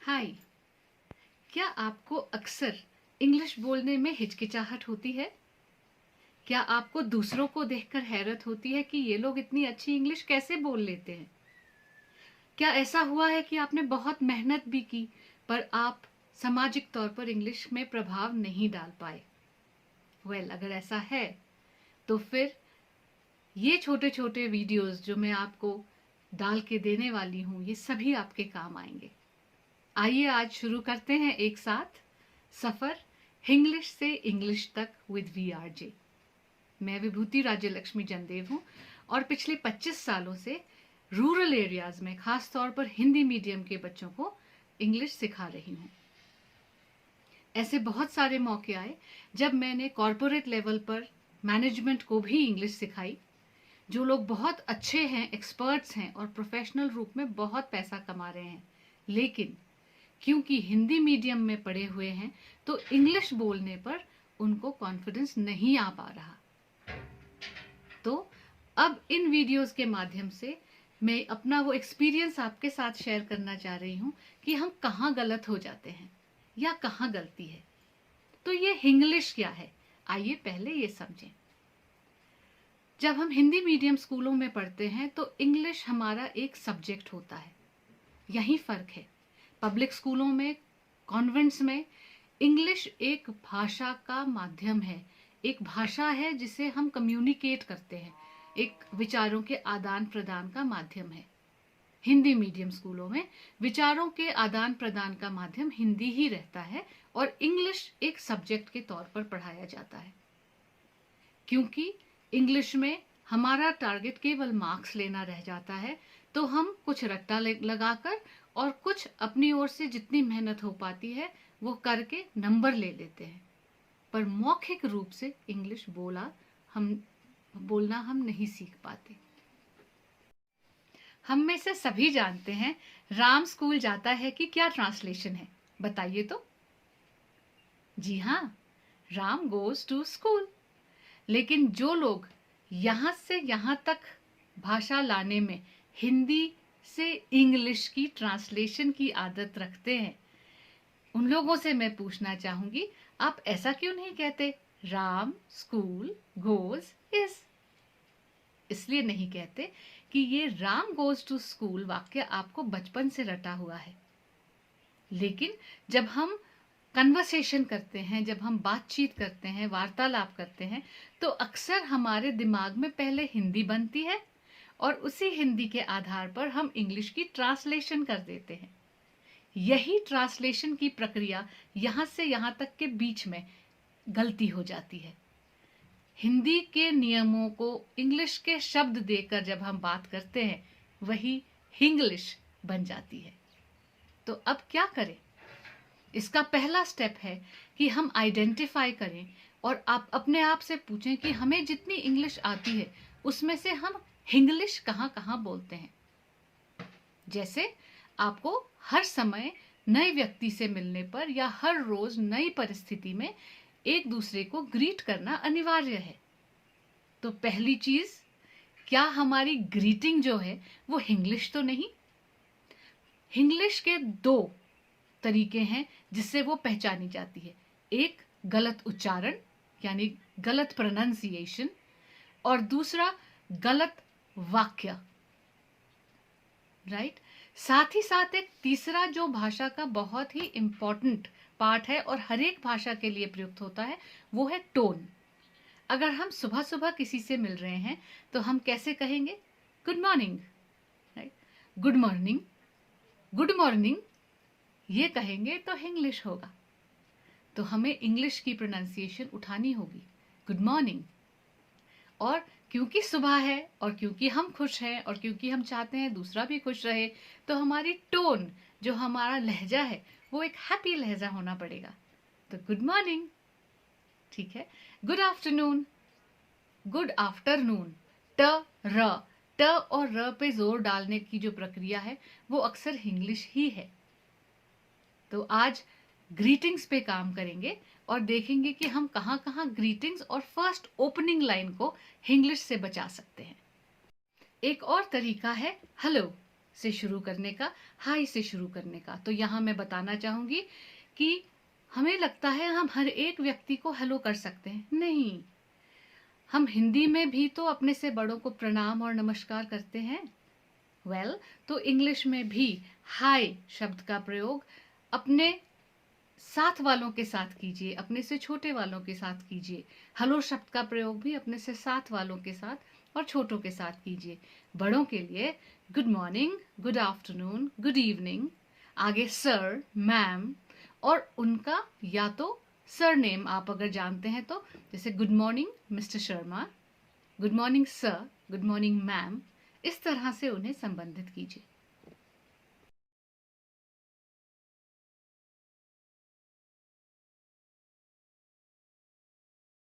हाय। क्या आपको अक्सर इंग्लिश बोलने में हिचकिचाहट होती है? क्या आपको दूसरों को देखकर हैरत होती है कि ये लोग इतनी अच्छी इंग्लिश कैसे बोल लेते हैं? क्या ऐसा हुआ है कि आपने बहुत मेहनत भी की पर आप सामाजिक तौर पर इंग्लिश में प्रभाव नहीं डाल पाए? अगर ऐसा है तो फिर ये छोटे छोटे वीडियोस जो मैं आपको डाल के देने वाली हूँ ये सभी आपके काम आएंगे। आइए आज शुरू करते हैं एक साथ सफर हिंग्लिश से इंग्लिश तक विद VRJ। मैं विभूति राज्य लक्ष्मी जंदेव हूँ और पिछले 25 सालों से रूरल एरियाज में खास तौर पर हिंदी मीडियम के बच्चों को इंग्लिश सिखा रही हूँ। ऐसे बहुत सारे मौके आए जब मैंने कॉरपोरेट लेवल पर मैनेजमेंट को भी इंग्लिश सिखाई। जो लोग बहुत अच्छे हैं, एक्सपर्ट्स हैं और प्रोफेशनल रूप में बहुत पैसा कमा रहे हैं, लेकिन क्योंकि हिंदी मीडियम में पढ़े हुए हैं तो इंग्लिश बोलने पर उनको कॉन्फिडेंस नहीं आ पा रहा। तो अब इन वीडियोस के माध्यम से मैं अपना वो एक्सपीरियंस आपके साथ शेयर करना चाह रही हूँ कि हम कहाँ गलत हो जाते हैं या कहाँ गलती है। तो ये हिंग्लिश क्या है, आइए पहले ये समझें। जब हम हिंदी मीडियम स्कूलों में पढ़ते हैं तो इंग्लिश हमारा एक सब्जेक्ट होता है, यही फर्क है। पब्लिक स्कूलों में, कॉन्वेंट्स में इंग्लिश एक भाषा का माध्यम है, एक भाषा है जिसे हम कम्युनिकेट करते हैं, एक विचारों के आदान प्रदान का माध्यम है। हिंदी मीडियम स्कूलों में विचारों के आदान प्रदान का माध्यम हिंदी ही रहता है और इंग्लिश एक सब्जेक्ट के तौर पर पढ़ाया जाता है। क्योंकि इंग्लिश में हमारा टारगेट केवल मार्क्स लेना रह जाता है तो हम कुछ रट्टा लगाकर और कुछ अपनी ओर से जितनी मेहनत हो पाती है वो करके नंबर ले लेते हैं, पर मौखिक रूप से इंग्लिश बोलना हम नहीं सीख पाते। हम में से सभी जानते हैं राम स्कूल जाता है कि क्या ट्रांसलेशन है, बताइए तो। जी हाँ, राम गोज टू स्कूल। लेकिन जो लोग यहाँ से यहाँ तक भाषा लाने में हिंदी से इंग्लिश की ट्रांसलेशन की आदत रखते हैं, उन लोगों से मैं पूछना चाहूंगी, आप ऐसा क्यों नहीं कहते राम स्कूल गोज इज? इसलिए नहीं कहते कि ये राम गोज टू स्कूल वाक्य आपको बचपन से रटा हुआ है। लेकिन जब हम कन्वर्सेशन करते हैं, जब हम बातचीत करते हैं, वार्तालाप करते हैं, तो अक्सर हमारे दिमाग में पहले हिंदी बनती है और उसी हिंदी के आधार पर हम इंग्लिश की ट्रांसलेशन कर देते हैं। यही ट्रांसलेशन की प्रक्रिया यहाँ से यहाँ तक के बीच में गलती हो जाती है। हिंदी के नियमों को इंग्लिश के शब्द देकर जब हम बात करते हैं वही हिंग्लिश बन जाती है। तो अब क्या करें? इसका पहला स्टेप है कि हम आइडेंटिफाई करें और आप अपने आप से पूछें कि हमें जितनी इंग्लिश आती है उसमें से हम हिंग्लिश कहाँ कहाँ बोलते हैं। जैसे आपको हर समय नए व्यक्ति से मिलने पर या हर रोज नई परिस्थिति में एक दूसरे को ग्रीट करना अनिवार्य है। तो पहली चीज, क्या हमारी ग्रीटिंग जो है वो हिंग्लिश तो नहीं? हिंग्लिश के दो तरीके हैं जिससे वो पहचानी जाती है। एक गलत उच्चारण यानी गलत प्रोनाउंसिएशन और दूसरा गलत वाक्य, राइट। साथ ही साथ एक तीसरा जो भाषा का बहुत ही इंपॉर्टेंट पार्ट है और हर एक भाषा के लिए प्रयुक्त होता है वो है टोन। अगर हम सुबह सुबह किसी से मिल रहे हैं तो हम कैसे कहेंगे? Good morning, right. Good morning, good morning ये कहेंगे तो हिंग्लिश होगा। तो हमें इंग्लिश की प्रोनाउंसिएशन उठानी होगी, गुड मॉर्निंग। और क्योंकि सुबह है और क्योंकि हम खुश हैं और क्योंकि हम चाहते हैं दूसरा भी खुश रहे, तो हमारी टोन, जो हमारा लहजा है, वो एक हैप्पी लहजा होना पड़ेगा। तो गुड मॉर्निंग, ठीक है। Good afternoon, good afternoon. ट और र पे जोर डालने की जो प्रक्रिया है वो अक्सर हिंग्लिश ही है। तो आज ग्रीटिंग्स पे काम करेंगे और देखेंगे कि हम कहाँ कहाँ ग्रीटिंग्स और फर्स्ट ओपनिंग लाइन को हिंग्लिश से बचा सकते हैं। एक और तरीका है हेलो। से शुरू करने का, हाय से शुरू करने का। तो यहाँ मैं बताना चाहूँगी कि हमें लगता है हम हर एक व्यक्ति को हेलो कर सकते हैं, नहीं। हम हिंदी में भी तो अपने से बड़ों को प्रणाम और नमस्कार करते हैं। तो इंग्लिश में भी हाय शब्द का प्रयोग अपने साथ वालों के साथ कीजिए, अपने से छोटे वालों के साथ कीजिए। हेलो शब्द का प्रयोग भी अपने से साथ वालों के साथ और छोटों के साथ कीजिए। बड़ों के लिए good morning, good afternoon, good evening, आगे सर, मैम, और उनका या तो सर नेम आप अगर जानते हैं तो, जैसे good morning mister Sharma, good morning sir, good morning ma'am, इस तरह से उन्हें संबंधित कीजिए।